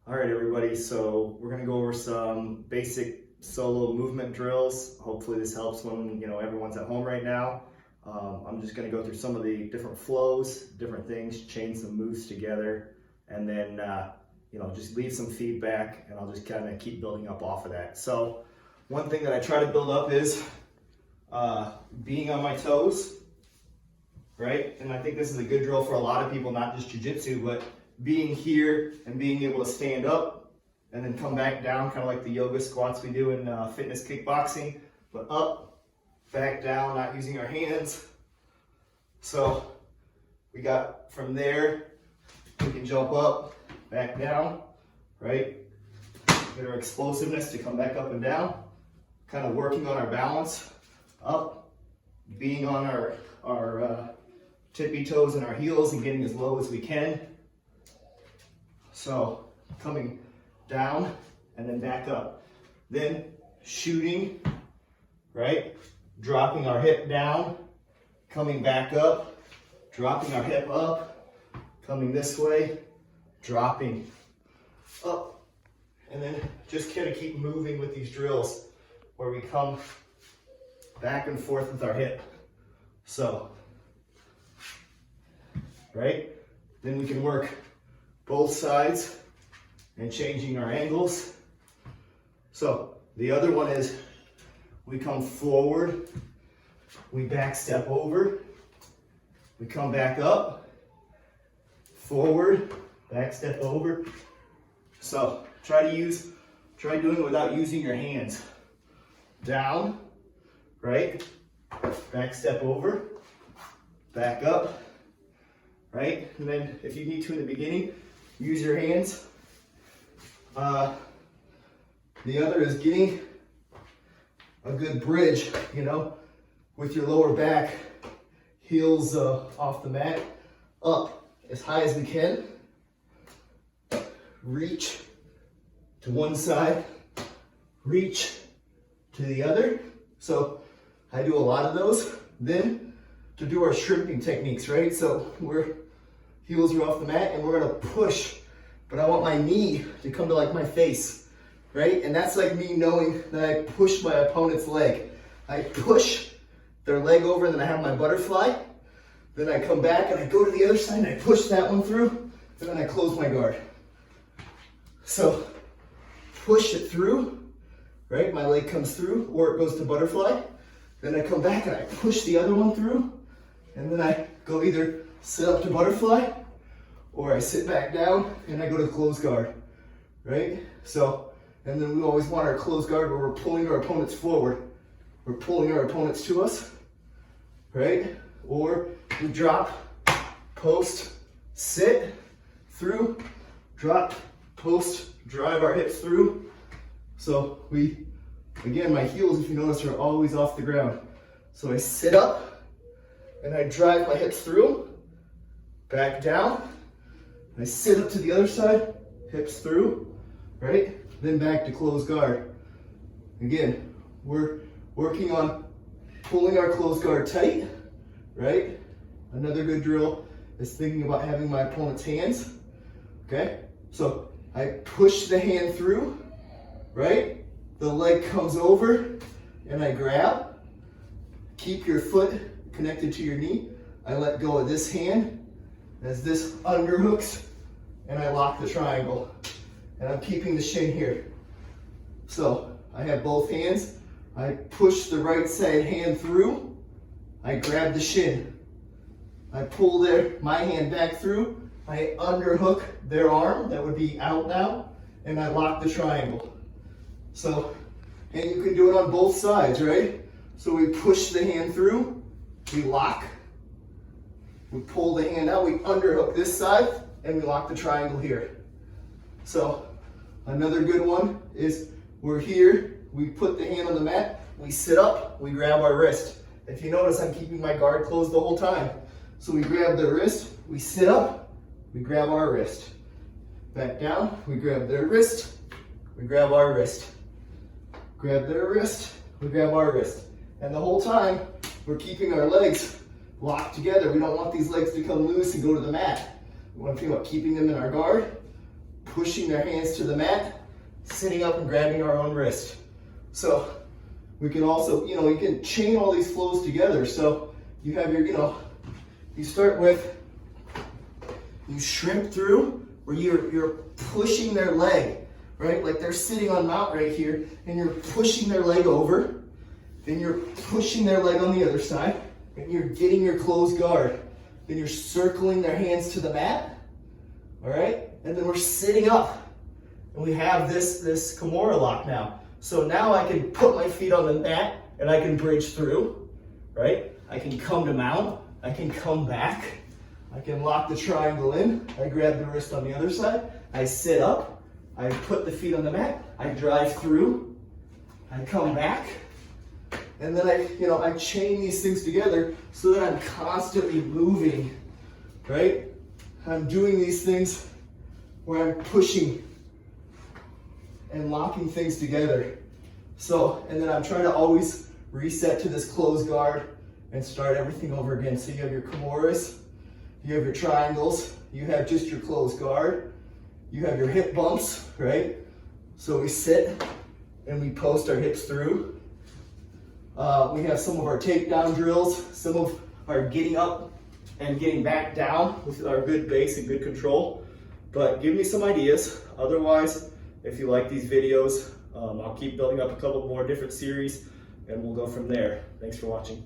All right, everybody, so we're gonna go over some basic solo movement drills. Hopefully this helps when, everyone's at home right now. I'm just gonna go through some of the different flows, different things, chain some moves together, and then, just leave some feedback, and I'll just kind of keep building up off of that. So one thing that I try to build up is being on my toes, right? And I think this is a good drill for a lot of people, not just jiu-jitsu, but being here and being able to stand up and then come back down, kind of like the yoga squats we do in fitness kickboxing, but up, back down, not using our hands. So we got from there, we can jump up, back down, right? Get our explosiveness to come back up and down, kind of working on our balance, up, being on our tippy toes and our heels and getting as low as we can. So coming down and then back up. Then shooting, right? Dropping our hip down, coming back up, dropping our hip up, coming this way, dropping up. And then just kind of keep moving with these drills where we come back and forth with our hip. So, right? Then we can work both sides and changing our angles. So the other one is we come forward, we back step over, we come back up, forward, back step over. So try doing it without using your hands. Down, right? Back step over, back up, right? And then if you need to in the beginning, use your hands. The other is getting a good bridge, with your lower back, heels off the mat, up as high as we can. Reach to one side, reach to the other. So I do a lot of those. Then to do our shrimping techniques, right? So heels are off the mat and we're gonna push, but I want my knee to come to like my face, right? And that's like me knowing that I push my opponent's leg. I push their leg over and then I have my butterfly. Then I come back and I go to the other side and I push that one through and then I close my guard. So push it through, right? My leg comes through or it goes to butterfly. Then I come back and I push the other one through and then I go either sit up to butterfly or I sit back down and I go to close guard, right? So, and then we always want our close guard where we're pulling our opponents forward. We're pulling our opponents to us, right? Or we drop, post, sit, through, drop, post, drive our hips through. So again, my heels, if you notice, are always off the ground. So I sit up and I drive my hips through, back down. I sit up to the other side, hips through, right? Then back to close guard. Again, we're working on pulling our close guard tight, right? Another good drill is thinking about having my opponent's hands, okay? So I push the hand through, right? The leg comes over and I grab. Keep your foot connected to your knee. I let go of this hand as this underhooks and I lock the triangle. And I'm keeping the shin here. So I have both hands. I push the right side hand through. I grab the shin. I pull my hand back through. I underhook their arm, that would be out now, and I lock the triangle. So, and you can do it on both sides, right? So we push the hand through, we lock, we pull the hand out, we underhook this side, and we lock the triangle here. So another good one is we're here, we put the hand on the mat, we sit up, we grab our wrist. If you notice, I'm keeping my guard closed the whole time. So we grab the wrist, we sit up, we grab our wrist. Back down, we grab their wrist, we grab our wrist. Grab their wrist, we grab our wrist. And the whole time, we're keeping our legs locked together. We don't want these legs to come loose and go to the mat. We want to think about keeping them in our guard, pushing their hands to the mat, sitting up and grabbing our own wrist. So we can also, you can chain all these flows together. So you have your, you start with, you shrimp through where you're pushing their leg, right? Like they're sitting on mount right here and you're pushing their leg over. Then you're pushing their leg on the other side and you're getting your closed guard. Then you're circling their hands to the mat, all right? And then we're sitting up and we have this Kimura lock now. So now I can put my feet on the mat and I can bridge through, right? I can come to mount, I can come back, I can lock the triangle in, I grab the wrist on the other side, I sit up, I put the feet on the mat, I drive through, I come back, and then I chain these things together so that I'm constantly moving, right? I'm doing these things where I'm pushing and locking things together. So, and then I'm trying to always reset to this closed guard and start everything over again. So you have your Kimuras, you have your triangles, you have just your closed guard, you have your hip bumps, right? So we sit and we post our hips through. We have some of our takedown drills, some of our getting up and getting back down with our good base and good control. But give me some ideas. Otherwise, if you like these videos, I'll keep building up a couple more different series and we'll go from there. Thanks for watching.